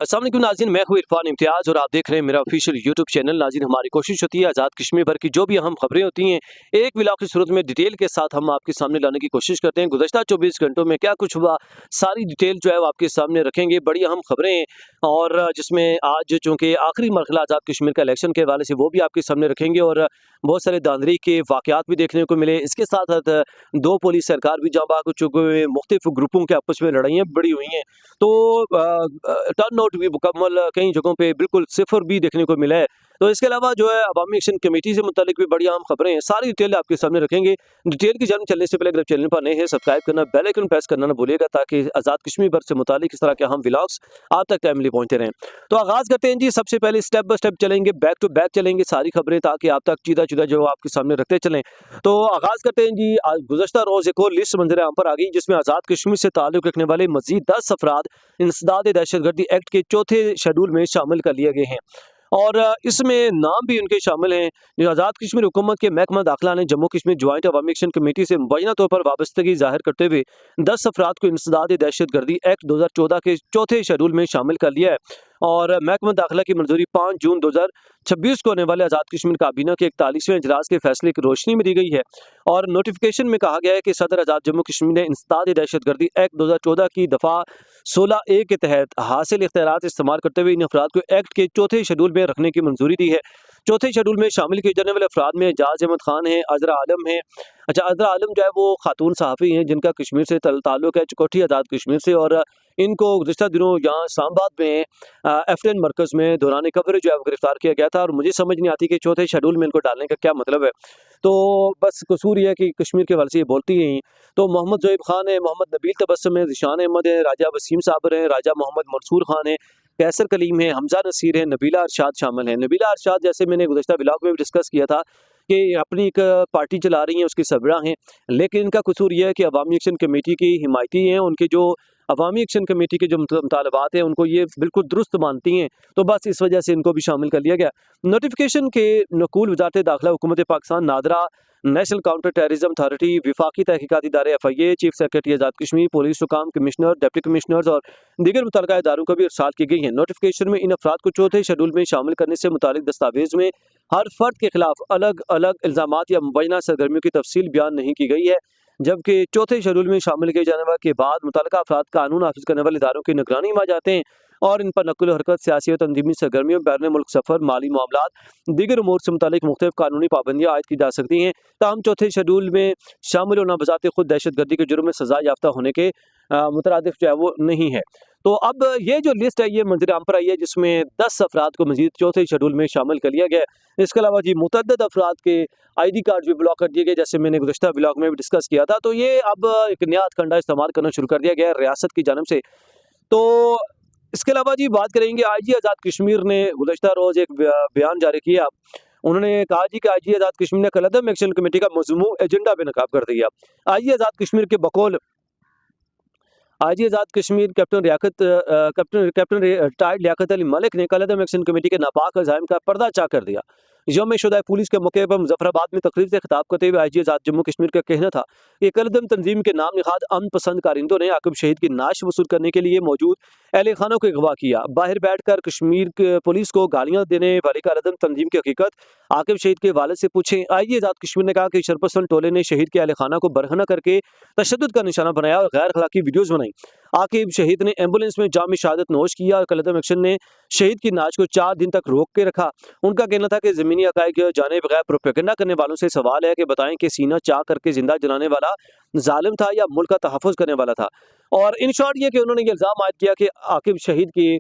अस्सलाम वालेकुम नाज़रीन, मैं हूँ इरफान इम्तियाज़ और आप देख रहे हैं मेरा ऑफिशियल यूट्यूब चैनल। नाज़रीन, हमारी कोशिश होती है आज़ाद कश्मीर भर की जो भी अहम खबरें होती हैं एक व्लॉग की सूरत में डिटेल के साथ हम आपके सामने लाने की कोशिश करते हैं। गुज़श्ता 24 घंटों में क्या कुछ हुआ, सारी डिटेल जो है वो आपके सामने रखेंगे। बड़ी अहम खबरें हैं और जिसमें आज चूँकि आखिरी मरहला आज़ाद कश्मीर का इलेक्शन के हवाले से वो भी आपके सामने रखेंगे और बहुत सारे धांधली के वाक़यात भी देखने को मिले। इसके साथ-साथ 2 पुलिस सरकार भी जहाँ बाग हो चुके हुए, मुख्तलिफ ग्रुपों के आपस में लड़ाइयाँ बढ़ी हुई हैं। तो टर्न आउट भी मुकम्मल कई जगहों पे बिल्कुल सिफ़र भी देखने को मिला है। तो इसके अलावा जो है अवामी एक्शन कमेटी से मुतालिक भी बड़ी अहम खबरें हैं, सारी डिटेल आपके सामने रखेंगे। डिटेल की जानब चलने से पहले अगर चैनल पर नए हैं सब्सक्राइब करना, बेल आइकन प्रेस करना ना भूलिएगा ताकि आज़ाद कश्मीर भर से मुतालिक इस तरह के अहम व्लॉग्स आप तक टाइमली पहुँचते रहें। तो आगाज़ करते हैं जी, सबसे पहले स्टेप बाय स्टेप चलेंगे, बैक टू बैक चलेंगे सारी खबरें ताकि आप तक चीज़ा-चीज़ा जो आपके सामने रखते चलें। तो आगाज़ करते हैं जी, आज गुज़श्ता रोज़ एक और लिस्ट मंज़र आम पर आ गई जिसमें आज़ाद कश्मीर से ताल्लुक़ रखने वाले मज़ीद 10 अफराद इंसदाद दहशतगर्दी एक्ट के चौथे शेड्यूल में शामिल कर लिए गए हैं और इसमें नाम भी उनके शामिल हैं जो आज़ाद कश्मीर हुकूमत के महकमा दाखिला ने जम्मू कश्मीर ज्वाइंट अवामी एक्शन कमेटी से मुबैना तौर पर वाबस्तगी जाहिर करते हुए 10 अफराद को इंसदाद दहशतगर्दी एक्ट 2014 के चौथे शेड्यूल में शामिल कर लिया है और महकमा दाखिला की मंजूरी 5 जून 2026 को होने वाले आज़ाद कश्मीर काबीना के 41वें इजलास के फैसले की रोशनी में दी गई है और नोटिफिकेशन में कहा गया है कि सदर आज़ाद जम्मू कश्मीर ने इंसदाद दहशतगर्दी एक्ट 2014 की दफ़ा 16A के तहत हासिल इख्तियारात इस्तेमाल करते हुए इन अफराद को एक्ट के चौथे शेड्यूल में रखने की मंजूरी दी है। चौथे शेड्यूल में शामिल किए जाने वाले अफराद में एजाज अहमद खान हैं, अजरा आलम हैं। अच्छा, अजरा आलम जो है वो खातून सहाफ़ी हैं जिनका कश्मीर से ताल्लुक़ है, चुकोठी आज़ाद कश्मीर से और इनको गुज़श्ता दिनों यहाँ इस्लामाबाद में एफडीएन मरकज़ में दौरान कवरेज जो है वो गिरफ्तार किया गया था और मुझे समझ नहीं आती कि चौथे शेड्यूल में इनको डालने का क्या मतलब है। तो बस कसूर ये है कि कश्मीर के हवाले से ये बोलती हैं। तो मोहम्मद ज़ोएब खान है, मोहम्मद नबील तबस्सुम है, ज़ीशान अहमद है, राजा वसीम साबर हैं, राजा मोहम्मद मंसूर खान है, कैसर कलीम है, हमज़ा नसीर है, नबीला अरशाद शामिल हैं। नबीला अरशाद जैसे मैंने गुज़श्ता व्लॉग में भी डिस्कस किया था कि अपनी एक पार्टी चला रही हैं, उसकी सरबराह हैं, लेकिन इनका कसूर ये है कि अवामी एक्शन कमेटी की हिमायती हैं, उनके जो अवामी एक्शन कमेटी के जो मुतालबात हैं उनको ये बिल्कुल दुरुस्त मानती हैं, तो बस इस वजह से इनको भी शामिल कर लिया गया। नोटिफिकेशन के नकुल वज़ारत दाखिला हुकूमत Pakistan, NADRA, national counter terrorism authority, विफाकी तहकीकाती इदारे FIA, chief secretary Azad Kashmir, police हुकाम, कमिश्नर, डिप्टी कमिश्नर्स और दीगर मुतल्लिका इदारों को भी इरसाल की गई है। नोटिफिकेशन में इन अफराद को चौथे शेड्यूल में शामिल करने से मुतालिक दस्तावेज में हर फर्द के खिलाफ अलग अलग इल्ज़ामात या मुबैना सरगर्मियों की तफसील बयान नहीं की गई है, जबकि चौथे शेड्यूल में शामिल किए जाने के बाद मुतल्लिका अफराद कानून नाफिज करने वाले इदारों की निगरानी में आ जाते हैं और इन पर नकुल हरकत, सियासी और तंजीमी सरगर्मियों, बैरून मुल्क सफ़र, माली मामलात, दीगर उमूर से मुतालिक मुख्तलिफ कानूनी पाबंदियाँ आयद की जा सकती हैं। ताहम चौथे शेड्यूल में शामिल होना बज़ाते खुद दहशतगर्दी के जुर्म में सज़ा याफ्ता होने के मुतरादिफ जो है वो नहीं है। तो अब ये जो लिस्ट है ये मंज़र आम पर आई है जिसमें 10 अफराद को मज़ीद चौथे शेड्यूल में शामिल कर लिया गया है। इसके अलावा जी मुतअद्दिद अफराद के ID कार्ड भी ब्लॉक कर दिए गए, जैसे मैंने गुज़श्ता व्लॉग में भी डिस्कस किया था। तो ये अब एक नया हथकंडा इस्तेमाल करना शुरू कर दिया गया है रियासत की जानिब से। तो इसके अलावा जी बात करेंगे, IG आज़ाद कश्मीर ने गुज़श्ता रोज़ एक बयान जारी किया। उन्होंने कहा जी कि IG आज़ाद कश्मीर ने कलअदम एक्शन कमेटी का मज़मूम एजेंडा बेनकाब कर दिया। IG आज़ाद कश्मीर के बकौल IG Azad Kashmir captain retired Liaquat Ali Malik ने कलअदम एक्शन कमेटी के नापाक अज़ाइम का पर्दाचा कर दिया। यौम-ए-शुहदा पुलिस के मौके पर मुज़फ़्फ़राबाद में तकरीर से खिताब करते हुए IG आज़ाद जम्मू कश्मीर का कहना था कि कलअदम तंजीम के नाम निहाद अमन पसंद कारिंदों ने आक़िब शहीद की नाश वसूल करने के लिए मौजूद अहले खानों को अगवा किया। बाहर बैठकर कश्मीर पुलिस को गालियाँ देने वाली कलअदम तंजीम की हकीकत आक़िब शहीद के वालिद से पूछें। IG आज़ाद कश्मीर ने कहा कि शरपसंद टोले ने शहीद के अहले खाना को बरहना करके तशद्दुद का निशाना बनाया और गैर अखलाकी वीडियोज़ बनाई। आक़िब शहीद ने एम्बुलेंस में जाम शहादत नोश किया और कलअदम एक्शन ने शहीद की नाश को 4 दिन तक रोक के रखा। उनका कहना था कि ज़मीनी हक़ाइक़ जाने बगैर प्रोपेगेंडा करने वालों से सवाल है कि बताएं कि सीना चाक करके जिंदा जलाने वाला जालिम था या मुल्क का तहफ़्फ़ुज़ करने वाला था। और इन शॉर्ट ये कि उन्होंने ये इल्ज़ाम आयद किया कि आक़िब शहीद की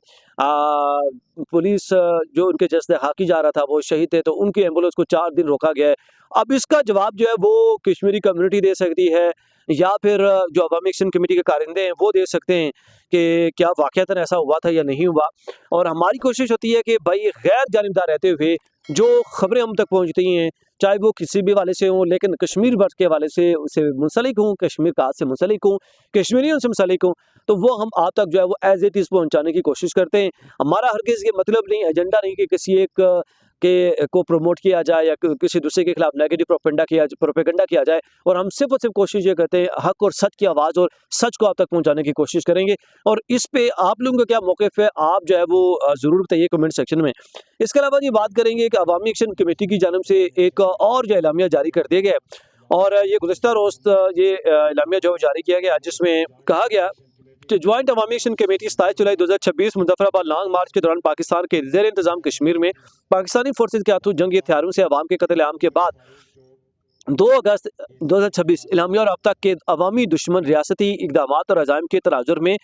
पुलिस जो उनके जस्ते हाकी जा रहा था वो शहीद थे, तो उनकी एम्बुलेंस को 4 दिन रोका गया है। अब इसका जवाब जो है वो कश्मीरी कम्युनिटी दे सकती है या फिर जो अवामी एक्शन कमेटी के कारिंदे हैं वो दे सकते हैं कि क्या वाक़यातन ऐसा हुआ था या नहीं हुआ। और हमारी कोशिश होती है कि भाई गैर जानिबदार रहते हुए जो खबरें हम तक पहुँचती हैं, चाहे वो किसी भी हवाले से हों, लेकिन कश्मीर भर के हवाले से उससे मुंसलिक हों, कश्मीर का से मुंसलिक हों, कश्मीरियों से मुंसलिक हों, तो वो हम आप तक जो है वो एज़ इट इज़ पहुँचाने की कोशिश करते हैं। हमारा हरगिज़ ये मतलब नहीं, एजेंडा नहीं कि किसी एक के को प्रमोट किया जाए या किसी दूसरे के खिलाफ नेगेटिव प्रोपेगेंडा किया जाए, और हम सिर्फ और सिर्फ कोशिश ये करते हैं हक और सच की आवाज़ और सच को आप तक पहुंचाने की कोशिश करेंगे। और इस पे आप लोगों का क्या मौक़िफ़ है, आप जो है वो ज़रूर बताइए कमेंट सेक्शन में। इसके अलावा ये बात करेंगे कि अवामी एक्शन कमेटी की जानिब से एक और जो एलामिया जारी कर दिया गया है, और ये गुज़िश्ता रोज़ ये एलामिया जो जारी किया गया, जिसमें कहा गया कि ज्वाइंट अवामी एक्शन कमेटी 27 जुलाई 2026 मुज़फ़्फ़राबाद लॉन्ग मार्च के दौरान पाकिस्तान के ज़ेर इंतज़ाम कश्मीर में पाकिस्तानी फोर्सेज के हाथों जंगी हथियारों से अवाम के कत्ल-ए-आम के बाद 2 अगस्त 2026 एलामिया और अब तक के अवामी दुश्मन रियासती इक़दामात और अज़ाइम के तनाज़ुर में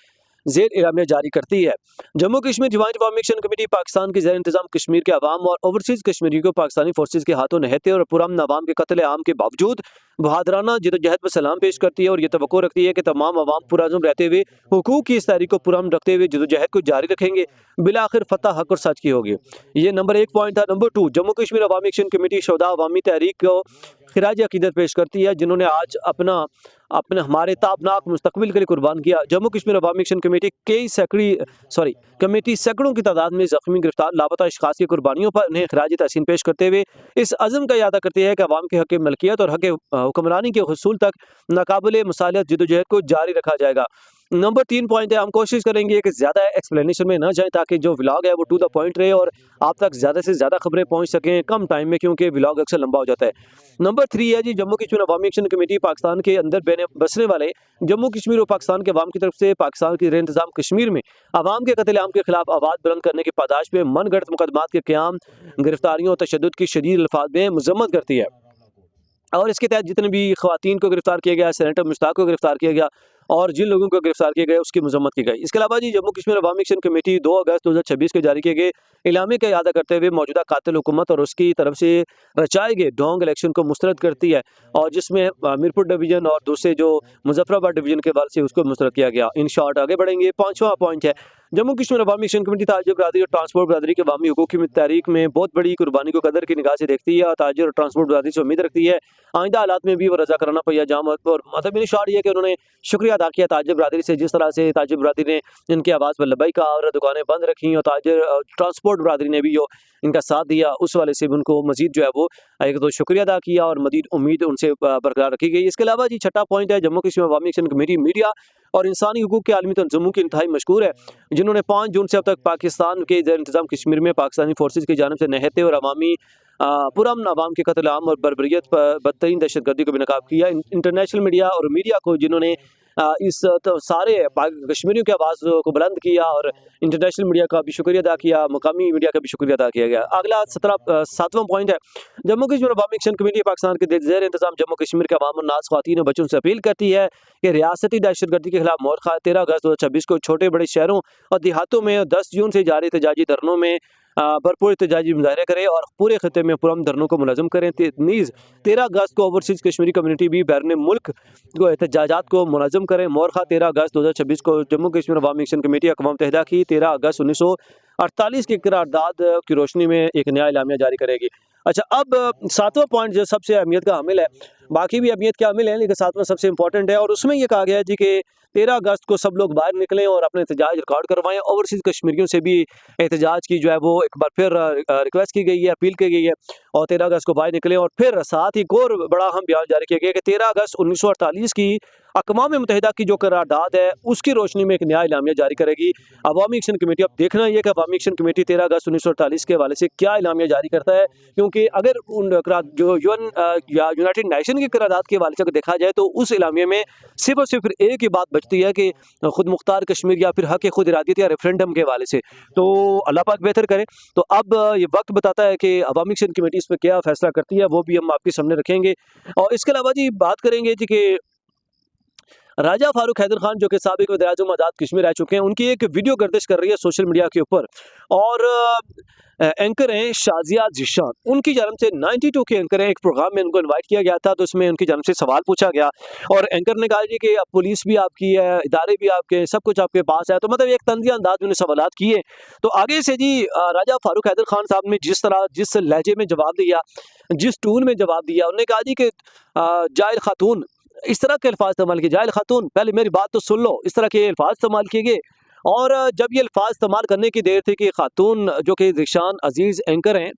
ज़ेर एलामिया जारी करती है। जम्मू कश्मीर ज्वाइंट अवामी एक्शन कमेटी पाकिस्तान के ज़ेर इंतज़ाम कश्मीर के अवाम और ओवरसीज़ कश्मीरियों को पाकिस्तानी फोर्सेज के हाथों निहत्ते और पुरअमन अवाम के कत्ल-ए-आम के बावजूद बहादुराना जिद्दोजहद पर सलाम पेश करती है, और ये तवक्को रखती है कि तमाम अवाम पुरअज़्म रहते हुए हुकूक की इस तहरीक को पुरअमन रखते हुए जिद्दोजहद को जारी रखेंगे। बिलाखिर फतह हक और सच की होगी। ये नंबर 1 पॉइंट था। नंबर 2, जम्मू कश्मीर अवामी एक्शन कमेटी शुहदा अवामी तहरीक को खिराज अकीदत पेश करती है, जिन्होंने आज अपना हमारे ताबनाक मुस्तकबिल के लिए कुर्बान किया। जम्मू कश्मीर अवामी एक्शन कमेटी कमेटी सैकड़ों की तादाद में जख्मी, गिरफ्तार, लापता अशखास की कुर्बानियों पर उन्हें खिराज तहसीन पेश करते हुए इस अज़म का इरादा करती है कि अवाम के हक़ मलकियत और हक़ हुक्मरानी के हुसूल तक नाकाबिले मुसालहत जिद्दोजहद को जारी रखा जाएगा। नंबर 3 पॉइंट है, हम कोशिश करेंगे कि ज़्यादा एक्सप्लेनेशन में ना जाएँ, ताकि जो व्लॉग है वो टू द पॉइंट रहे और आप तक ज़्यादा से ज़्यादा खबरें पहुँच सकें कम टाइम में, क्योंकि व्लॉग अक्सर लंबा हो जाता है। नंबर 3 है जी, जम्मू कश्मीर अवामी एक्शन कमेटी पाकिस्तान के अंदर बसने वाले जम्मू कश्मीर और पाकिस्तान के अवाम की तरफ से पाकिस्तान के ज़ेर-इंतज़ाम कश्मीर में अवाम के कत्ल-ए-आम के खिलाफ आवाज़ बुलंद करने की पादाश में मनगढ़ंत मुकदमात के क़याम, गिरफ्तारियों और तशद्दुद की शदीद अल्फाज में मज़म्मत करती है। और इसके तहत जितने भी ख़वातीन को गिरफ्तार किया गया, सेनेटर मुश्ताक को गिरफ्तार किया गया और जिन लोगों को गिरफ्तार किया गया उसकी मज़म्मत की गई। इसके अलावा जी जम्मू कश्मीर अवामी एक्शन कमेटी 2 अगस्त 2026 के जारी किए गए इलामे का इरादा करते हुए मौजूदा कातिल हुकूमत और उसकी तरफ से रचाए गए ढोंग इलेक्शन को मुस्तरद करती है, और जिसमें मीरपुर डिवीज़न और दूसरे जो मुजफ्फराबाद डिवीज़न के हवाले से उसको मुस्तरद किया गया। इन शॉर्ट आगे बढ़ेंगे। 5वां पॉइंट है, जम्मू कश्मीर अवामी एक्शन कमेटी ताजिर बरादरी और ट्रांसपोर्ट बरादरी के अवामी हुकूक की तहरीक में बहुत बड़ी कुर्बानी को कदर की निगाह से देखती है, और ताजिर और ट्रांसपोर्ट बरादरी से उम्मीद रखती है आइंदा हालात में भी वो रजा कराना पैया जाम। और मतलब इन शॉर्ट ये कि उन्होंने शुक्रिया अदा किया ताजिर बरादरी से, जिस तरह से ताजिर बरादरी ने इनकी आवाज़ पर लब्बैक कहा और दुकानें बंद रखी, और ताजिर ट्रांसपोर्ट बरादरी ने भी जो इनका साथ दिया उस वाले से भी उनको मजीद जो है वो एक तो शुक्रिया अदा किया और मजीद उम्मीद उनसे बरकरार रखी गई। इसके अलावा जी 6वां पॉइंट है, जम्मू कश्मीर अवामी एक्शन कमेटी मीडिया और इंसानी हुकूक के आलमी तंज़ीमों की इंतहाई मशकूर है, जिन्होंने 5 जून से अब तक पाकिस्तान के ज़ेर इंतज़ाम कश्मीर में पाकिस्तानी फोर्सेज की जानिब से निहत्ते और अवामी पुरअमन अवाम के कत्ल-ए-आम और बर्बरियत पर बदतरीन दहशतगर्दी को बेनकाब किया। इंटरनेशनल मीडिया और मीडिया को जिन्होंने इस तो सारे कश्मीरियों की आवाज़ को बुलंद किया, और इंटरनेशनल मीडिया का भी शुक्रिया अदा किया, मकामी मीडिया का भी शुक्रिया अदा किया गया। अगला 7वां पॉइंट है, जम्मू कश्मीर अवामी एक्शन कमेटी पाकिस्तान के ज़ेर इंतज़ाम जम्मू कश्मीर के अवाम, नाज़ ख़वातीन और बच्चों से अपील करती है कि रियासती दहशतगर्दी के खिलाफ मोर्चा 13 अगस्त 2026 को छोटे बड़े शहरों और देहातों में 10 जून से जारी एहतजाजी धरनों में भरपूर एहतजाजी मुजाहरे करें और पूरे खत्े में पुरअमन धरनों को मुलज़म करें। नीज़ 13 अगस्त को ओवरसीज़ कश्मीरी कम्यूनिटी भी बैरून मुल्क को एहतजाजात को मुलज़म करें। मोरखा 13 अगस्त 2026 को जम्मू कश्मीर अवामी एक्शन कमेटी अक़वाम मुत्तहिदा की 13 अगस्त 1948 की करारदाद की रोशनी में एक नया एलामिया जारी करेगी। अच्छा, अब 7वां पॉइंट जो सबसे अहमियत का हामिल है, बाकी भी अहमियत के हामिल हैं लेकिन 7वां सबसे इंपॉर्टेंट है, और उसमें यह कहा गया है जी कि 13 अगस्त को सब लोग बाहर निकलें और अपने एहतजाज रिकॉर्ड करवाएं। ओवरसीज़ कश्मीरियों से भी एहतजाज की जो है वो एक बार फिर रिक्वेस्ट की गई है, अपील की गई है, और 13 अगस्त को बाहर निकलें। और फिर साथ ही एक और बड़ा अहम बयान जारी किया गया कि 13 अगस्त 1948 की अक़वाम मुत्तहिदा की जो करारदाद है उसकी रोशनी में एक नया एलामिया जारी करेगी अवामी एक्शन कमेटी। अब देखना यह कि अवामी एक्शन कमेटी 13 अगस्त 1948 के हवाले से क्या एलामिया जारी करता है, क्योंकि अगर जो यूएन या यूनाइटेड नेशन की करारदाद के हवाले से देखा जाए तो उस एलामिया में सिर्फ और सिर्फ एक ही बात बचती है कि खुद मुख्तार कश्मीर या फिर हक खुद इरादियत या रेफरेंडम के हवाले से। तो अल्लाह पाक बेहतर करे। तो अब ये वक्त बताता है कि अवामी एक्शन कमेटी इस पर क्या फैसला करती है, वो भी हम आपके सामने रखेंगे। और इसके अलावा जी बात करेंगे जी कि राजा फारूक हैदर खान जो कि साबिक वज़ीर-ए-आज़म आज़ाद कश्मीर रह चुके हैं, उनकी एक वीडियो गर्दिश कर रही है सोशल मीडिया के ऊपर, और एंकर हैं शाजिया ज़ीशान, उनकी जानिब से 92 के एंकर हैं। एक प्रोग्राम में उनको इनवाइट किया गया था, तो उसमें उनकी जानिब से सवाल पूछा गया और एंकर ने कहा जी कि अब पुलिस भी आपकी है, इदारे भी आपके, सब कुछ आपके पास है। तो मतलब एक तंज़िया अंदाज में सवालात किए। तो आगे से जी राजा फारूक हैदर खान साहब ने जिस तरह जिस लहजे में जवाब दिया, जिस टून में जवाब दिया, उन्होंने कहा जी कि जाहिल खातून, इस तरह के अल्फाज इस्तेमाल किए, जाहिल खातून पहले मेरी बात तो सुन लो, इस तरह के अल्फाज इस्तेमाल किए गए। और जब ये अल्फाज इस्तेमाल करने की देर थी कि खातून जो कि ज़ीशान अजीज़ एंकर हैं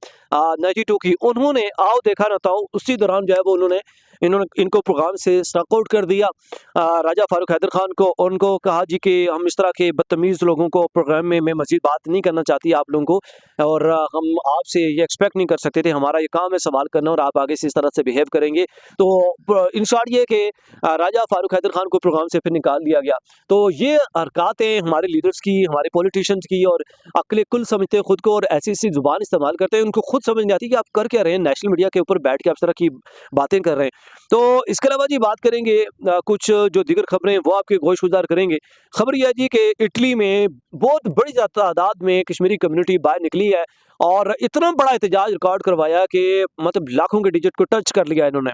92 की, उन्होंने आओ देखा ना ताओ उसी दौरान जो है वो उन्होंने इनको प्रोग्राम से स्ट्रक आउट कर दिया। राजा फ़ारूक हैदर खान को, उनको कहा जी कि हम इस तरह के बदतमीज़ लोगों को प्रोग्राम में मैं मज़ीद बात नहीं करना चाहती आप लोगों को, और हम आपसे ये एक्सपेक्ट नहीं कर सकते थे, हमारा ये काम है सवाल करना और आप आगे से इस तरह से बिहेव करेंगे। तो इन शॉर्ट ये कि राजा फ़ारूक हैदर खान को प्रोग्राम से फिर निकाल दिया गया। तो ये हरकतें हमारे लीडर्स की, हमारे पॉलिटिशियंस की, और अक्ल कुल समझते हैं खुद को और ऐसी-ऐसी ज़ुबान इस्तेमाल करते हैं, उनको खुद समझ नहीं आती कि आप कर क्या रहे हैं, नेशनल मीडिया के ऊपर बैठ के आप इस तरह की बातें कर रहे हैं। तो इसके अलावा जी बात करेंगे कुछ जो दीगर खबरें वो आपके गोश-गुज़ार करेंगे। खबर ये है जी कि इटली में बहुत बड़ी तादाद में कश्मीरी कम्युनिटी बाहर निकली है और इतना बड़ा एहतजाज रिकॉर्ड करवाया कि मतलब लाखों के डिजिट को टच कर लिया इन्होंने।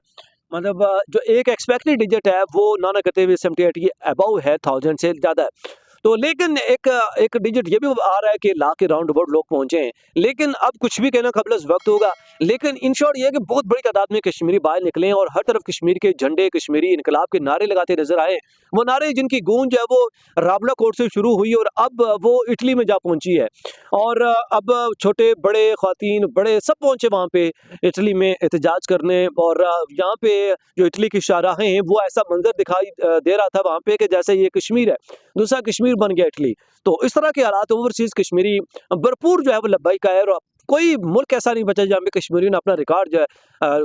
मतलब जो एक एक्सपेक्टेड डिजिट है वो ना करते हुए 78 ये अबव है, 1000 से ज़्यादा है। तो लेकिन एक एक डिजिट ये भी आ रहा है कि लाख के राउंड अबाउट लोग पहुंचे हैं, लेकिन अब कुछ भी कहना क़ब्ल वक्त होगा। लेकिन इन शॉर्ट ये है कि बहुत बड़ी तादाद में कश्मीरी बाहर निकले हैं और हर तरफ कश्मीर के झंडे, कश्मीरी इनकलाब के नारे लगाते नजर आए। वो नारे जिनकी गूंज है वो रावला कोर्ट से शुरू हुई और अब वो इटली में जा पहुंची है, और अब छोटे बड़े ख्वातीन बड़े सब पहुंचे वहां पे इटली में एहतजाज करने। और यहाँ पे जो इटली की शाहराहें हैं वो ऐसा मंजर दिखाई दे रहा था वहां पे कि जैसे ये कश्मीर है, दूसरा कश्मीर बन गया इटली। तो इस तरह के हालात ओवरसीज कश्मीरी भरपूर जो है वो लब्बाई का है, और कोई मुल्क ऐसा नहीं बचा जहाँ पे कश्मीरियों ने अपना रिकॉर्ड जो है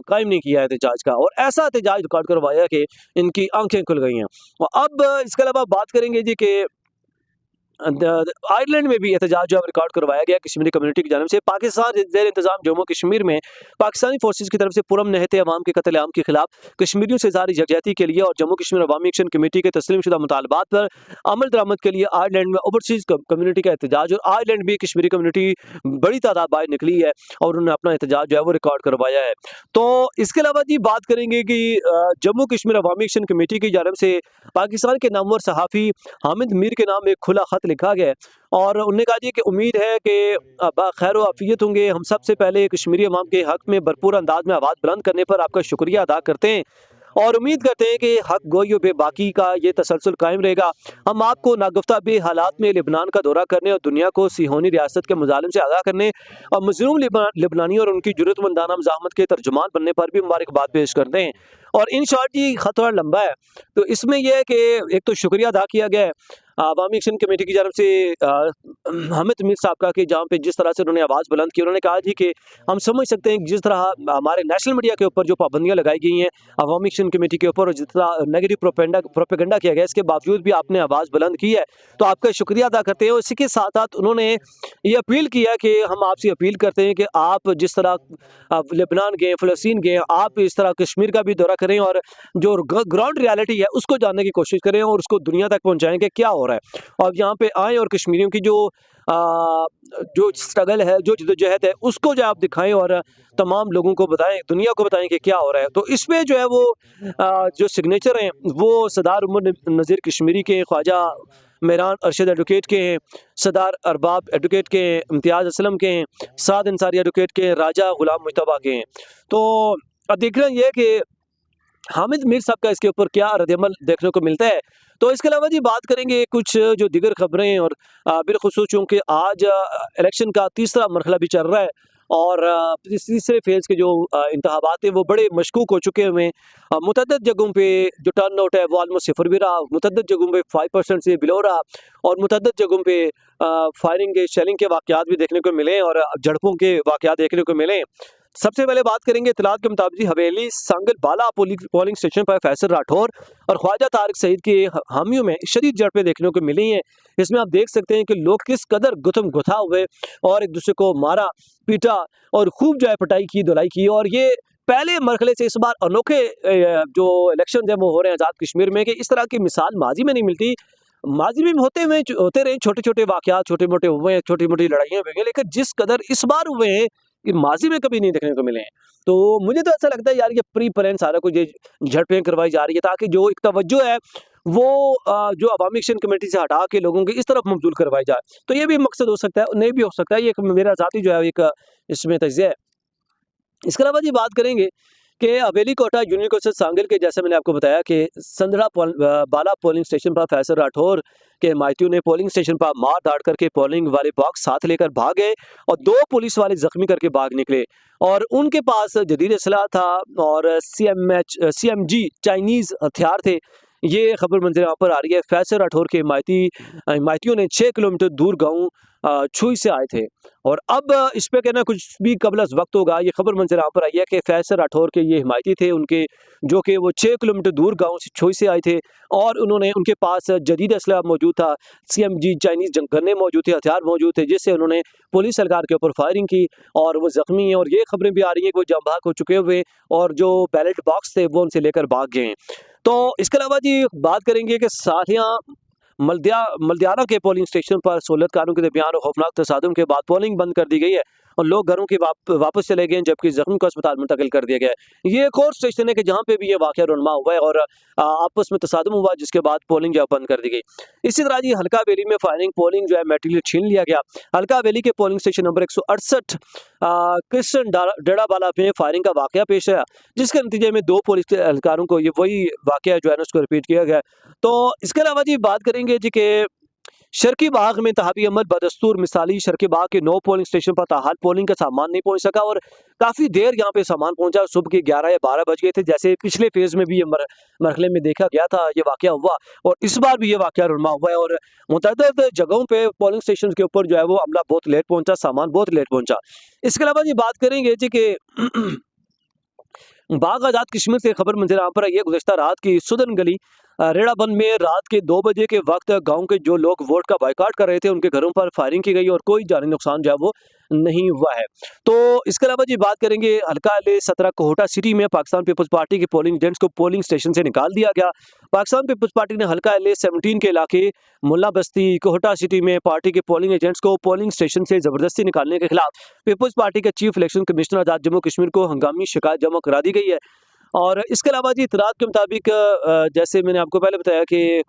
कायम नहीं किया है एहतजाज का, और ऐसा एहतजाज रिकॉर्ड करवाया कि इनकी आंखें खुल गई हैं। और अब इसके अलावा बात करेंगे जी कि आयरलैंड में भी एहतजाज जो है रिकॉर्ड करवाया गया कश्मीरी कम्युनिटी की जानब से। पाकिस्तान ज़ेर इंतज़ाम जम्मू कश्मीर में पाकिस्तानी फोर्सेज की तरफ से पुरम नहते अवाम के कत्लेआम के खिलाफ कश्मीरियों से जारी यकजहती के लिए और जम्मू कश्मीर अवामी एक्शन कमेटी के तस्लीम शुदा मुतालबात पर अमल दरामद के लिए आयरलैंड में ओवरसीज कम्युनिटी का एहतजाज, और आयरलैंड भी कश्मीरी कम्युनिटी बड़ी तादाद बाहर निकली है और उन्होंने अपना एहतजाज जो है वो रिकॉर्ड करवाया है। तो इसके अलावा जी बात करेंगे कि जम्मू कश्मीर अवामी एक्शन कमेटी की जानब से पाकिस्तान के नामवर सहाफ़ी हामिद मीर के नाम एक खुला ख़त लिखा गया है, और उन्होंने कहा जी कि उम्मीद है कि खैर आफियत होंगे। हम सबसे पहले कश्मीरी अवाम के हक़ में भरपूर अंदाज में आवाज़ बुलंद करने पर आपका शुक्रिया अदा करते हैं और उम्मीद करते हैं कि हक़ गोई व बेबाकी का ये तसलसल कायम रहेगा। हम आपको नागुफ्ता बे हालात में लिबनान का दौरा करने और दुनिया को सिहोनी रियासत के मुजालिम से आगाह करने और मज़लूम लिबनानी और उनकी ज़रूरतमंदाना मज़ाहमत के तर्जुमान बनने पर भी मुबारकबाद पेश करते हैं। और इन शॉर्ट जी ख़त थोड़ा लंबा है, तो इसमें यह है कि एक तो शुक्रिया अदा किया गया है अवामी एक्शन कमेटी की जानब से हामिद मीर साहब का, कि जहाँ पे जिस तरह से उन्होंने आवाज़ बुलंद की। उन्होंने कहा जी कि हम समझ सकते हैं जिस तरह हमारे नेशनल मीडिया के ऊपर जो पाबंदियाँ लगाई गई हैं अवामी एक्शन कमेटी के ऊपर और जिस तरह नेगेटिव प्रोपेगेंडा किया गया, इसके बावजूद भी आपने आवाज़ बुलंद की है, तो आपका शुक्रिया अदा करते हैं। और इसी के साथ साथ उन्होंने ये अपील किया कि हम आपसे अपील करते हैं कि आप जिस तरह लेबनान गए, फ़लस्तीन गए, आप इस तरह कश्मीर का भी दौरा करें और जो ग्राउंड रियलिटी है उसको जानने की कोशिश करें और उसको दुनिया तक पहुँचाएँ कि क्या हो रहा है, और यहाँ पे आएँ और कश्मीरियों की जो स्ट्रगल है, जो जद्दोजहद है, उसको जो आप दिखाएं और तमाम लोगों को बताएं, दुनिया को बताएं कि क्या हो रहा है। तो इसमें जो है वो जो सिग्नेचर हैं वो सरदार उमर नज़ीर कश्मीरी के, ख्वाजा मेहरान अरशद एडवोकेट के हैं, सरदार अरबाब एडवोकेट के हैं, इम्तियाज़ असलम के हैं, साद अंसारी एडवोकेट के हैं, राजा गुलाम मुस्तफा के हैं। तो अब देखना ये है कि हामिद मीर साहब का इसके ऊपर क्या रद्द-ए-अमल देखने को मिलता है। तो इसके अलावा जी बात करेंगे कुछ जो दीगर खबरें, और बिलखुसूस चूँकि आज इलेक्शन का तीसरा मरहला भी चल रहा है और तीसरे फेज़ के जो इंतखाबात हैं वो बड़े मशकूक हो चुके हुए हैं। मुतअद्दिद जगहों पे जो टर्न आउट है वो ऑलमोस्ट सिफर भी रहा, मुतअद्दिद जगहों पे 5% से बिलो रहा, और मुतअद्दिद जगहों पे फायरिंग के, शेलिंग के वाक़यात भी देखने को मिले और झड़पों के वाक़यात देखने को मिले। सबसे पहले बात करेंगे इत्तलात के मुताबिक हवेली सांगल बाला पोलिंग स्टेशन पर फैसल राठौर और ख्वाजा तारिक सईद के हामियों में शदीद झड़पें देखने को मिली हैं। इसमें आप देख सकते हैं कि लोग किस कदर गुथम गुथा हुए और एक दूसरे को मारा पीटा और खूब जो है पिटाई की, धुलाई की। और ये पहले मरहले से इस बार अनोखे जो इलेक्शन है वो हो रहे हैं आज़ाद कश्मीर में, कि इस तरह की मिसाल माजी में नहीं मिलती। माजी में होते रहे छोटे छोटे वाक़यात, छोटे मोटे हुए हैं, छोटी मोटी लड़ाइयाँ हुई हैं, लेकिन जिस कदर इस बार हुए हैं कि माजी में कभी नहीं देखने को मिले हैं। तो मुझे तो ऐसा लगता है यार ये प्री प्लान सारा कुछ ये झड़पें करवाई जा रही है ताकि जो एक तवज्जो है वो जो अवामी एक्शन कमेटी से हटा के लोगों की इस तरफ मबजूल करवाई जाए। तो ये भी मकसद हो सकता है, नहीं भी हो सकता है, ये एक मेरा ज़ाती जो है एक इसमें तज्ज़िया है। इसके अलावा जी बात करेंगे कि हवेली कोटा यूनियन कौंसिल सांगल के, जैसे मैंने आपको बताया कि बाला पोलिंग स्टेशन पर फैसल राठौर के हिमायतियों ने पोलिंग स्टेशन पर मार दाड़ करके पोलिंग वाले बॉक्स साथ लेकर भाग गए और 2 पुलिस वाले जख्मी करके भाग निकले और उनके पास जदीद असलाह था और सीएमजी चाइनीज हथियार थे। ये खबर मंजर यहाँ पर आ रही है। फैसल राठौर के हिमायतियों ने 6 किलोमीटर दूर गाँव छुई से आए थे और अब इस पे कहना कुछ भी कबल अज़ वक्त होगा। ये खबर मंजर यहाँ पर आई है कि फैसल राठौर के ये हिमायती थे उनके, जो कि वो 6 किलोमीटर दूर गाँव छुई से आए थे और उनके पास जदीद असलहा मौजूद था, सीएमजी चाइनीज गन्ने मौजूद थे, हथियार मौजूद थे, जिससे उन्होंने पुलिस एहलकार के ऊपर फायरिंग की और वो जख्मी हैं। और ये खबरें भी आ रही हैं कि वो जम भाग हो चुके हुए और जो बैलेट बॉक्स थे वो उनसे लेकर भाग गए हैं। तो इसके अलावा जी बात करेंगे कि सालियाँ मल्दियाना के पोलिंग स्टेशन पर सहूलतकारों के दरमियान खौफनाक तसादुम के बाद पोलिंग बंद कर दी गई है और लोग घरों के वापस चले गए, जबकि जख्मी को अस्पताल मुंतकिल कर दिया गया है। ये एक और स्टेशन है कि जहाँ पे भी ये वाक़या रुनमा हुआ है और आपस में तसादुम हुआ, जिसके बाद पोलिंग जो है बंद कर दी गई। इसी तरह जी हल्का हवेली में फायरिंग, पोलिंग जो है मटेरियल छीन लिया गया। हल्का हवेली के पोलिंग स्टेशन नंबर 168 कृष्ण डेड़ाबाला में फायरिंग का वाक़या पेश आया, जिसके नतीजे में 2 पुलिस एहलकारों को ये वही वाक़या जो है ना उसको रिपीट किया गया। तो इसके अलावा जी बात करेंगे जी के शर्की बाग में तहाबी अमल बदस्तूर मिसाली शर्की बाग के 9 पोलिंग स्टेशन पर ताहाल पोलिंग का सामान नहीं पहुंच सका और काफ़ी देर यहाँ पे सामान पहुंचा। सुबह के 11 या 12 बज गए थे, जैसे पिछले फेज़ में भी ये मरहले में देखा गया था, ये वाक़या हुआ और इस बार भी ये वाक़या रुनमा हुआ है और मुतअद्दिद जगहों पे पोलिंग स्टेशन के ऊपर जो है वो अमला बहुत लेट पहुंचा, सामान बहुत लेट पहुंचा। इसके अलावा जी बात करेंगे जी के बाग आज़ाद कश्मीर से खबर मंजर यहाँ पर आई है। गुज़श्ता रात की सुदन गली रेड़ाबंद में रात के 2 बजे के वक्त गांव के जो लोग वोट का बायकाट कर रहे थे उनके घरों पर फायरिंग की गई और कोई जानी नुकसान जो है वो नहीं हुआ है। तो इसके अलावा जी बात करेंगे हल्का ले-17 कोहटा सिटी में पाकिस्तान पीपल्स पार्टी के पोलिंग एजेंट्स को पोलिंग स्टेशन से निकाल दिया गया। पाकिस्तान पीपल्स पार्टी ने हल्का ले-17 के इलाके मुल्ला बस्ती कोहटा सिटी में पार्टी के पोलिंग एजेंट्स को पोलिंग स्टेशन से जबरदस्ती निकालने के खिलाफ पीपल्स पार्टी के चीफ इलेक्शन कमिश्नर आजाद जम्मू कश्मीर को हंगामी शिकायत जमा करा दी गई है। और इसके अलावा जी इतलात के मुताबिक जैसे मैंने आपको पहले बताया कि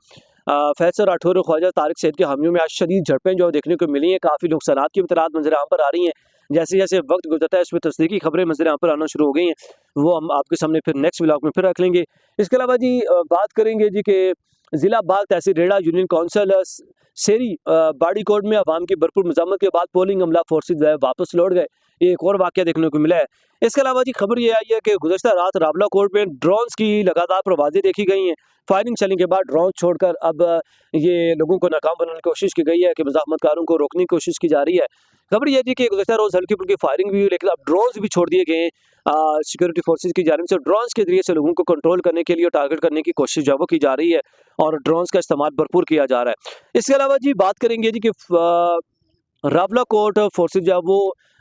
फैसल राठौर और ख्वाजा तारिक सैयद के हामियों में आज शदीद झड़पें जो देखने को मिली हैं। काफ़ी नुकसानात की इतलात मंजर यहाँ पर आ रही हैं। जैसे जैसे वक्त गुजरता है इसमें तस्दीकी खबरें मंजर यहाँ पर आना शुरू हो गई हैं, वो हम आपके सामने फिर नेक्स्ट व्लॉग में फिर रख लेंगे। इसके अलावा जी बात करेंगे जी के ज़िला बाग तहसील रेड़ा यूनियन कौंसिल सेरी बाड़ी कोट में अवाम की भरपूर मज़ामत के बाद पोलिंग अमला फोर्सेज जो है वापस लौट गए। ये एक और वाक़या देखने को मिला है। इसके अलावा जी खबर ये आई है कि गुज़श्ता रात रावला कोट में ड्रोन्स की लगातार परवाज़ें देखी गई हैं। फायरिंग चलने के बाद ड्रोन छोड़कर अब ये लोगों को नाकाम बनाने की कोशिश की गई है कि मज़ाहमतकारों को रोकने की कोशिश की जा रही है। खबर ये थी कि गुज़श्ता रोज़ हल्की फुल्की फायरिंग भी हुई, लेकिन अब ड्रोन्स भी छोड़ दिए गए हैं सिक्योरिटी फोर्सेज की जानिब से। ड्रोन्स के जरिए से लोगों को कंट्रोल करने के लिए टारगेट करने की कोशिश जो है वो की जा रही है और ड्रोन्स का इस्तेमाल भरपूर किया जा रहा है। इसके अलावा जी बात करेंगे जी कि रावला कोट फोर्सेज जो है वो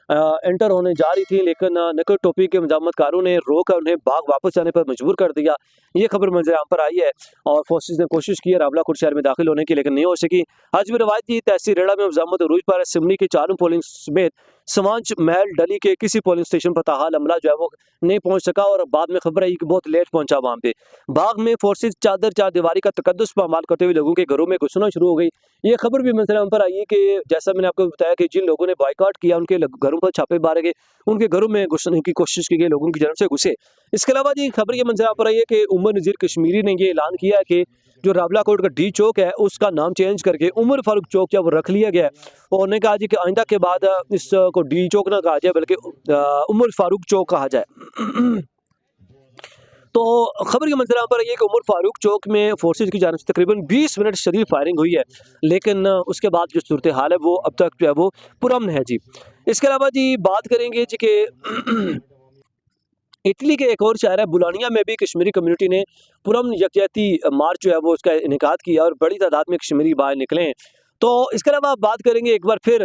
एंटर होने जा रही थी, लेकिन नकर टोपी के मज़ाहमतकारों ने रोक उन्हें बाग वापस जाने पर मजबूर कर दिया। ये खबर मंजर यहाँ पर आई है और फोर्सेज ने कोशिश की है रावला कोट शहर में दाखिल होने की, लेकिन नहीं हो सकी। हजब रवायती तहसील रेड़ा में मज़ाहमत अरूज पर सिमनी के 4 पोलिंग समेत समाज महल डली के किसी पोलिंग स्टेशन पर ताहाल अमला जो है वो नहीं पहुंच सका और बाद में खबर आई कि बहुत लेट पहुंचा वहाँ पे। बाग में फोर्सेज चार दीवारी का तकद्दुस पामाल करते हुए लोगों के घरों में घुसना शुरू हो गई। ये खबर भी मंजर पर आई है कि जैसा मैंने आपको बताया कि जिन लोगों ने बायकॉट किया उनके घरों पर छापे मारे गए, उनके घरों में घुसने की कोशिश की गई, लोगों की जानब से घुसे। इसके अलावा जी खबर ये मंजर पर आई है कि उमर नज़ीर कश्मीरी ने ये ऐलान किया है कि जो रावला कोट का डी चौक है उसका नाम चेंज करके उमर फारूक चौक जो वो रख लिया गया है और उन्होंने कहा जी कि आइंदा के बाद इसको डी चौक ना कहा जाए बल्कि उमर फारूक चौक कहा जाए। तो खबर के मंजर पर ये कि उमर फारूक चौक में फोर्सेज की जानिब से तकरीबन 20 मिनट शदीद फायरिंग हुई है, लेकिन उसके बाद जो सूरत हाल है वो अब तक जो है वो पुरअमन है जी। इसके अलावा जी बात करेंगे जी कि इटली के एक और शहर है बुलानिया में भी कश्मीरी कम्युनिटी ने पुरअमन यकजहती मार्च जो है वो उसका इनेकाद किया और बड़ी तादाद में कश्मीरी बाहर निकले हैं। तो इसके अलावा बात करेंगे एक बार फिर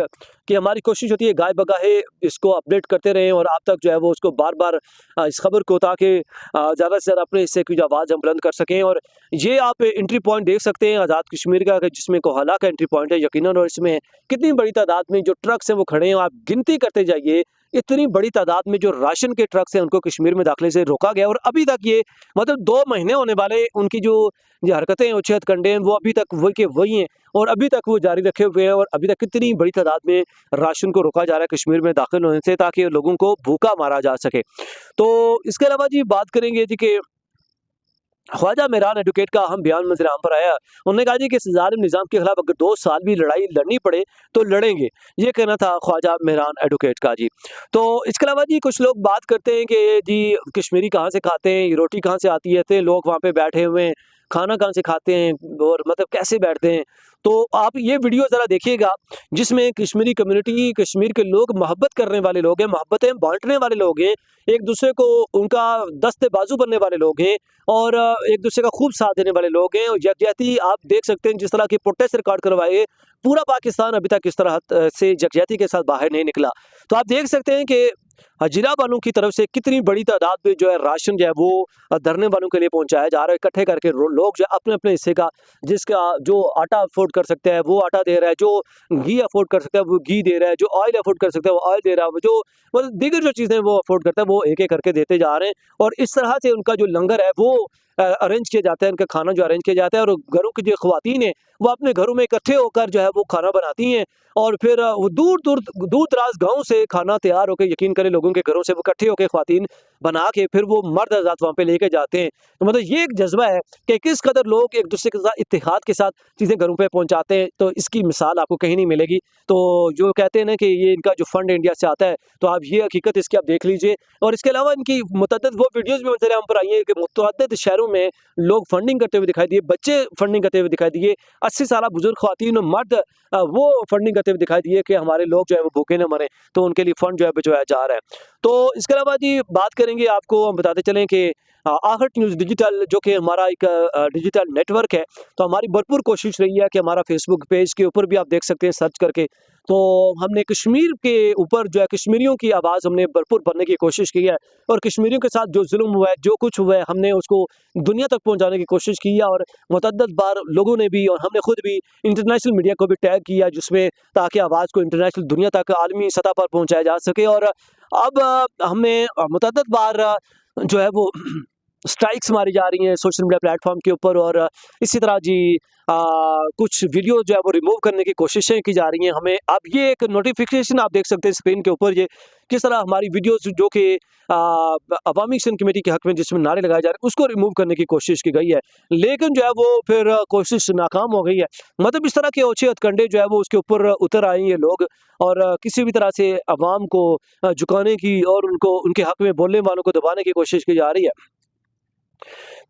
कि हमारी कोशिश होती है गाय बगाहे इसको अपडेट करते रहें और आप तक जो है वो उसको बार बार इस खबर को, ताकि ज़्यादा से ज़्यादा अपने हिस्से की जो आवाज़ हम बुलंद कर सकें। और ये आप एंट्री पॉइंट देख सकते हैं आज़ाद कश्मीर का, जिसमें कोहला का एंट्री पॉइंट है यकीनन, और इसमें कितनी बड़ी तादाद में जो ट्रक्स हैं वो खड़े हैं। आप गिनती करते जाइए इतनी बड़ी तादाद में जो राशन के ट्रक्स हैं उनको कश्मीर में दाखिले से रोका गया और अभी तक ये मतलब 2 महीने होने वाले उनकी जो ये हरकतें हैं, उच्छ हथकंडे हैं, वो अभी तक वही के वही हैं और अभी तक वो जारी रखे हुए हैं और अभी तक कितनी बड़ी तादाद में राशन को रोका जा रहा है कश्मीर में दाखिल होने से ताकि लोगों को भूखा मारा जा सके। तो इसके अलावा जी बात करेंगे जी कि ख्वाजा मेहरान एडवोकेट का अहम बयान मंजर आम पर आया। उन्होंने कहा जी कि इस जालिम निज़ाम के खिलाफ अगर 2 साल भी लड़ाई लड़नी पड़े तो लड़ेंगे। ये कहना था ख्वाजा मेहरान एडवोकेट का जी। तो इसके अलावा जी कुछ लोग बात करते हैं कि जी कश्मीरी कहाँ से खाते हैं, ये रोटी कहाँ से आती है, इतने लोग वहाँ पे बैठे हुए हैं, खाना कहाँ से खाते हैं और मतलब कैसे बैठते हैं। तो आप ये वीडियो ज़रा देखिएगा जिसमें कश्मीरी कम्युनिटी, कश्मीर के लोग मोहब्बत करने वाले लोग हैं, मोहब्बतें बाँटने वाले लोग हैं, एक-दूसरे को उनका दस्ते-बाज़ू बनने वाले लोग हैं और एक-दूसरे का खूब साथ देने वाले लोग हैं और यकजहती आप देख सकते हैं जिस तरह के प्रोटेस्ट रिकॉर्ड करवाए, पूरा पाकिस्तान अभी तक इस तरह से यकजहती के साथ बाहर नहीं निकला। तो आप देख सकते हैं कि हजीरा वालों की तरफ से कितनी बड़ी तादाद में जो है राशन जो है वो धरने वालों के लिए पहुँचाया जा रहा है। इकट्ठे करके लोग जो है अपने-अपने हिस्से का जिसका जो आटा अफ़ोर्ड कर सकता है वो आटा दे रहा है, जो घी अफ़ोर्ड कर सकता है वो घी दे रहा है, जो ऑयल अफ़ोर्ड कर सकता है वो ऑयल दे रहा है, जो मतलब दीगर जो चीज़ें वो अफ़ोर्ड करता है वो एक-एक करके देते जा रहे हैं और इस तरह से उनका जो लंगर है वो अरेंज किया जाता है, उनका खाना जो अरेंज किया जाता है और घरों की जो ख़वातीन हैं वो अपने घरों में इकट्ठे होकर जो है वो खाना बनाती हैं और फिर वो दूर-दराज़ गाँव से खाना तैयार होके यकीन करें लोगों के घरों से वो इकट्ठे होके ख़वातीन बना के फिर वो मर्द हज़रात वहाँ पे लेके जाते हैं। तो मतलब ये एक जज़्बा है कि किस कदर लोग एक-दूसरे के साथ इत्तेहाद के साथ चीज़ें घरों पे पहुँचाते हैं, तो इसकी मिसाल आपको कहीं नहीं मिलेगी। तो जो कहते हैं ना कि ये इनका जो फंड इंडिया से आता है, तो आप ये हकीकत इसकी आप देख लीजिए और इसके अलावा इनकी मुतअद्दिद वो वीडियोज़ भी मंज़र आम पर आई हैं कि मुतअद्दिद शहरों में लोग फंडिंग करते हुए दिखाई दिए, बच्चे फंडिंग करते हुए दिखाई दिए, 80 साला बुजुर्ग ख़वातीन और मर्द वो फंडिंग करते हुए दिखाई दिए कि हमारे लोग जो है वो भूखे न मरें, तो उनके लिए फंड जो है भिजवाया जा रहा है। तो इसके अलावा जी बात करेंगे आपको हम बताते चलें कि आहट न्यूज़ डिजिटल जो कि हमारा एक डिजिटल नेटवर्क है, तो हमारी भरपूर कोशिश रही है कि हमारा फ़ेसबुक पेज के ऊपर भी आप देख सकते हैं सर्च करके। तो हमने कश्मीर के ऊपर जो है कश्मीरियों की आवाज़ हमने भरपूर बनने की कोशिश की है और कश्मीरियों के साथ जो ज़ुल्म हुआ है, जो कुछ हुआ है, हमने उसको दुनिया तक पहुँचाने की कोशिश की है और मुतअद्दिद बार लोगों ने भी और हमने खुद भी इंटरनेशनल मीडिया को भी टैग किया जिसमें ताकि आवाज़ को इंटरनेशनल दुनिया तक आलमी सतह पर पहुँचाया जा सके और अब हमें मुतअद्दिद बार जो है वो स्ट्राइक्स मारी जा रही हैं सोशल मीडिया प्लेटफ़ॉर्म के ऊपर और इसी तरह जी कुछ वीडियो जो है वो रिमूव करने की कोशिशें की जा रही हैं। हमें अब ये एक नोटिफ़िकेशन आप देख सकते हैं स्क्रीन के ऊपर ये किस तरह हमारी वीडियोज़ जो कि अवामी एक्शन कमेटी के हक़ में जिसमें नारे लगाए जा रहे हैं उसको रिमूव करने की कोशिश की गई है। लेकिन जो है वो फिर कोशिश नाकाम हो गई है। मतलब इस तरह के ओछे हथकंडे जो है वो उसके ऊपर उतर आए ये लोग और किसी भी तरह से अवाम को झुकाने की और उनको उनके हक़ में बोलने वालों को दबाने की कोशिश की जा रही है।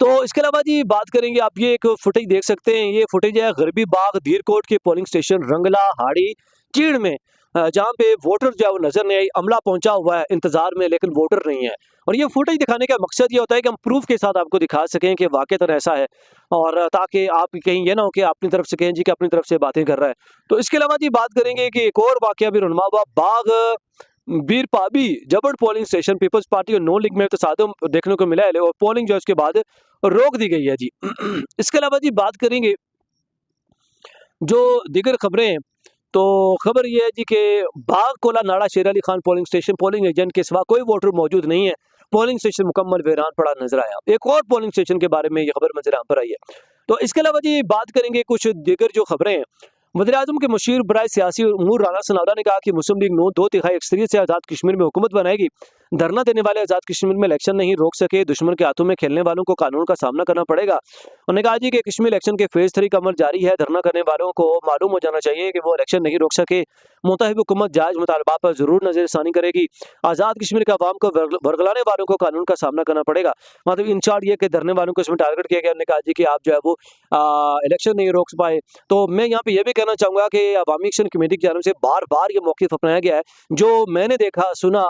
तो इसके अलावा जी बात करेंगे आप ये एक फुटेज देख सकते हैं, ये फुटेज है गरबी बाग धीरकोट के पोलिंग स्टेशन रंगला, हाड़ी, चीड़ में जहाँ पे वोटर जो है वो नज़र नहीं आई, अमला पहुंचा हुआ है इंतज़ार में लेकिन वोटर नहीं है। और ये फुटेज दिखाने का मकसद ये होता है कि हम प्रूफ के साथ आपको दिखा सकें कि वाक़ईतन ऐसा है और ताकि आप कहीं ये ना हो कि अपनी तरफ से कहें जी कि अपनी तरफ से बातें कर रहा है। तो इसके अलावा जी बात करेंगे कि एक और वाक़या भी रुनमा हुआ बाग बीर पाबी जबड़ पोलिंग स्टेशन पीपल्स पार्टी और नून लीग में तसादम देखने को मिला है और पोलिंग जो है उसके बाद रोक दी गई है जी। इसके अलावा जी बात करेंगे जो दीगर खबरें हैं, तो खबर ये है जी कि बाग कोला नाड़ा शेर Ali Khan polling station polling agent के सिवा कोई वोटर मौजूद नहीं है। पोलिंग स्टेशन मुकम्मल वीरान पड़ा नजर आया। एक और पोलिंग स्टेशन के बारे में ये खबर नजर आम पर आई है। तो इसके अलावा जी बात करेंगे कुछ दीगर जो खबरें हैं। वज़ीर-ए-आज़म के मुशीर बराए सियासी उमूर राना सनाउल्लाह ने कहा कि मुस्लिम लीग नून 2/3 अक्सरियत से आज़ाद कश्मीर में हुकूमत बनाएगी। धरना देने वाले आज़ाद कश्मीर में इलेक्शन नहीं रोक सके, दुश्मन के हाथों में खेलने वालों को कानून का सामना करना पड़ेगा। उन्होंने कहा जी कि कश्मीर इलेक्शन के फेज़ 3 का अमल जारी है। धरना करने वालों को मालूम हो जाना चाहिए कि वो इलेक्शन नहीं रोक सके। मुतहब हुकूमत जायज़ मुतालबात पर ज़रूर नज़रसानी करेगी। आज़ाद कश्मीर के अवाम को वर्गलाने वालों को कानून का सामना करना पड़ेगा। मतलब इन शॉर्ट ये कि धरने वालों को इसमें टारगेट किया गया। उन्होंने कहा जी कि आप जो है वो इलेक्शन नहीं रोक पाए। तो मैं यहाँ पे ये भी कहना चाहूँगा कि अवामी एक्शन कमेटी की जानब से बार-बार ये मौक़िफ़ अपनाया गया है, जो मैंने देखा, सुना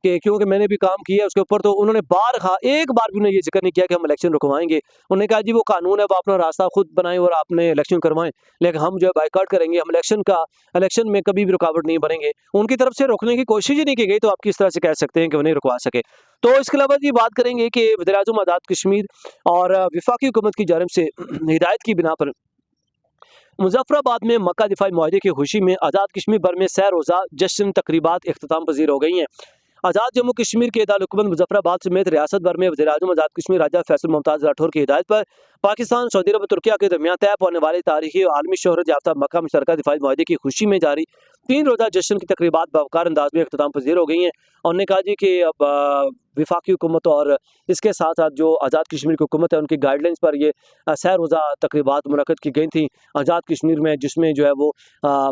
कि क्योंकि मैंने भी काम किया है उसके ऊपर, तो उन्होंने एक बार भी उन्होंने ये ज़िक्र नहीं किया कि हम इलेक्शन रुकवाएँगे। उन्होंने कहा जी वो कानून है, वो अपना रास्ता खुद बनाएँ और आपने इलेक्शन करवाएँ, लेकिन हम जो है बायकॉट करेंगे, हम इलेक्शन में कभी भी रुकावट नहीं बनेंगे। उनकी तरफ से रोकने की कोशिश ही नहीं की गई, तो आप किस तरह से कह सकते हैं कि वो नहीं रुकवा सके। तो इसके अलावा जी बात करेंगे कि वज़ीर-ए-आज़म आज़ाद कश्मीर और वफाकी हुकूमत की जानब से हिदायत की बिना पर मुजफ्फराबाद में मक्का दिफाई मुआहदे की खुशी में आज़ाद कश्मीर भर में सैर रोज़ा जश्न तकरीबात इख्तिताम पजीर हो गई हैं। आज़ाद जम्मू कश्मीर के दारुल मुजफ्फराबाद समेत रियासत भर में वज़ीर-ए-आज़म आज़ाद कश्मीर राजा फैसल मुमताज़ राठौर की हिदायत पर पाकिस्तान, सऊदी अरब और तुर्किया के दरमियान तय होने वाले तारीखी और आलमी शोहरत याफ्ता मक्का मुश्तरका दिफाई मुआहदे की खुशी में जारी 3 रोज़ा जश्न की तकरीबात बावकार अंदाज में इख्तिताम पजीर हो गई हैं। और उन्होंने कहा जी कि अब वफाकी हुकूमत और इसके साथ साथ जो आज़ाद कश्मीर की हुकूमत है उनकी गाइडलाइंस पर ये सैर रोज़ा तकरीबात मुनक़्क़द की गई थी आज़ाद कश्मीर में, जिसमें जो है वो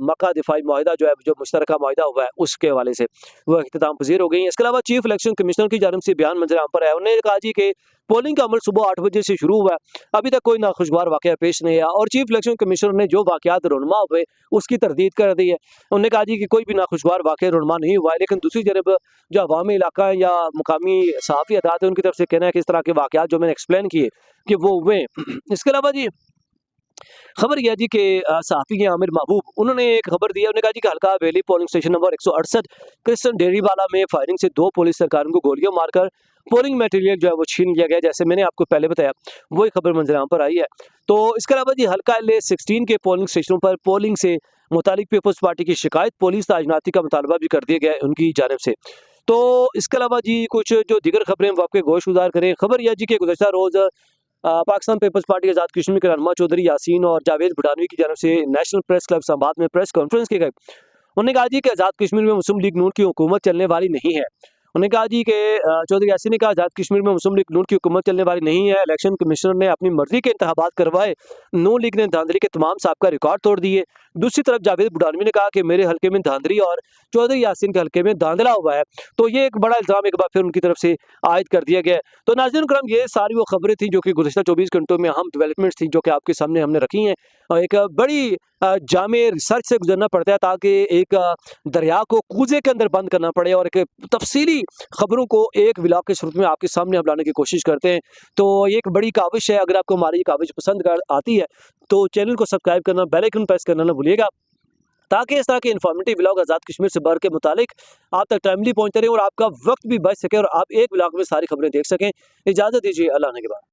मक्का दिफाई मुआहिदा जो है जो मुश्तरका मुआहिदा हुआ है उसके हवाले से वो इख्तिताम पजीर हो गई हैं। इसके अलावा चीफ इलेक्शन कमिश्नर की जानिब से बयान मंजर आम पर है। उन्होंने कहा जी कि पोलिंग का अमल सुबह 8 बजे से शुरू हुआ है, अभी तक कोई नाखुशगवार वाक़या पेश नहीं आया और चीफ इलेक्शन कमिश्नर ने जो वाक़यात रुनमा हुए उसकी तरदीद कर दी है। उन्होंने कहा जी कि कोई भी नाखुशगवार वाक़या रुनमा नहीं हुआ है, लेकिन दूसरी तरफ जो अवामी इलाका है या मुकामी सहाफ़ी अदालत है उनकी तरफ से कहना है कि इस तरह के वाक़यात जो मैंने एक्सप्लेन किए कि वो हुए। इसके अलावा जी खबर यह जी कि सहाफ़ी हैं आमिर महबूब, उन्होंने एक खबर दी है। उन्होंने कहा जी कि हल्का हवेली पोलिंग स्टेशन नंबर 168 क्रिस्टन डेरीवाला में फायरिंग से 2 पुलिस सरकारों को गोलियां मारकर पोलिंग मटेरियल जो है वो छीन लिया गया, जैसे मैंने आपको पहले बताया वही खबर मंजर आम पर आई है। तो इसके अलावा जी हल्का LA-16 के पोलिंग स्टेशनों पर पोलिंग से मुतालिक पीपल्स पार्टी की शिकायत, पुलिस ताइनाती का मुतालबा भी कर दिया गया है उनकी जानिब से। तो इसके अलावा जी कुछ जो दीगर खबरें वो आपके गोश गुजार करें। खबर यह जी कि गुज़श्ता रोज़ पाकिस्तान पीपल्स पार्टी के आज़ाद कश्मीर के रहनुमा चौधरी यासीन और जावेद भुटानवी की जानिब से नेशनल प्रेस क्लब इस्लामाबाद में प्रेस कॉन्फ्रेंस की गई। उन्होंने कहा जी कि आज़ाद कश्मीर में मुस्लिम लीग नून की हुकूमत चलने वाली नहीं है। उन्होंने कहा जी कि चौधरी यासीन ने कहा आज़ाद कश्मीर में मुस्लिम लीग नून की हुकूमत चलने वाली नहीं है। इलेक्शन कमिश्नर ने अपनी मर्जी के इंतखाबात करवाए, नून लीग ने धांधली के तमाम साबका रिकॉर्ड तोड़ दिए। दूसरी तरफ जावेद भुटानवी ने कहा कि मेरे हल्के में धांधली और चौधरी यासीन के हल्के में धांधला हुआ है। तो ये एक बड़ा इल्ज़ाम एक बार फिर उनकी तरफ से आयद कर दिया गया है। तो नाज़रीन करम, ये सारी वो खबरें थी जो कि गुज़श्ता 24 घंटों में अहम डेवलपमेंट्स थी जो कि आपके सामने हमने रखी हैं। और एक बड़ी जामे रिसर्च से गुजरना पड़ता है ताकि एक दरिया को कूजे के अंदर बंद करना पड़े और एक तफसीली खबरों को एक व्लॉग के सूरत में आपके सामने हम लाने की कोशिश करते हैं। तो ये एक बड़ी काविश है। अगर आपको हमारी ये काविश पसंद आती है तो चैनल को सब्सक्राइब करना, बेल आइकन प्रेस करना ना भूलिएगा, ताकि इस तरह के इन्फॉर्मेटिव व्लॉग आज़ाद कश्मीर से भर के मुतालिक आप तक टाइमली पहुंचते रहे और आपका वक्त भी बच सके और आप एक व्लॉग में सारी खबरें देख सकें। इजाज़त दीजिए, अल्लाह ने के बाद।